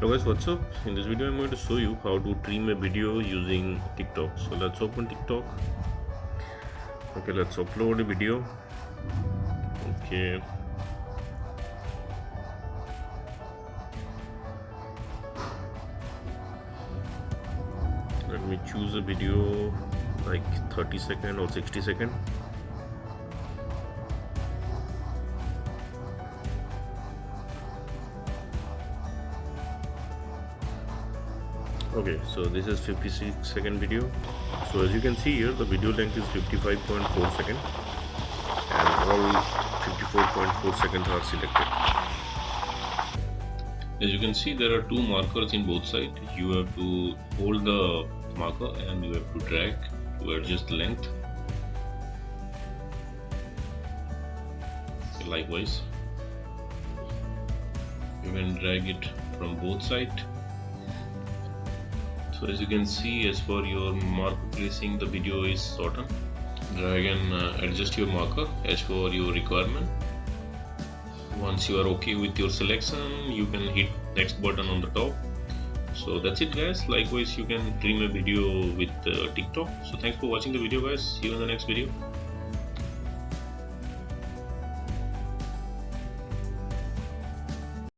Hello guys, what's up? In this video I'm going to show you how to trim a video using TikTok. So let's open TikTok. Okay, let's upload a video. Okay. Let me choose a video like 30 second or 60 second. Okay, so this is 56-second video. So as you can see here, the video length is 55.4 seconds and all 54.4 seconds are selected. As you can see, there are two markers in both sides. You have to hold the marker and you have to drag to adjust the length. Okay, likewise, you can drag it from both sides. So as you can see, as for your marker placing, the video is shortened. Drag and adjust your marker as for your requirement. Once you are okay with your selection, you can hit next button on the top. So that's it guys. Likewise, you can trim a video with TikTok. So thanks for watching the video guys. See you in the next video.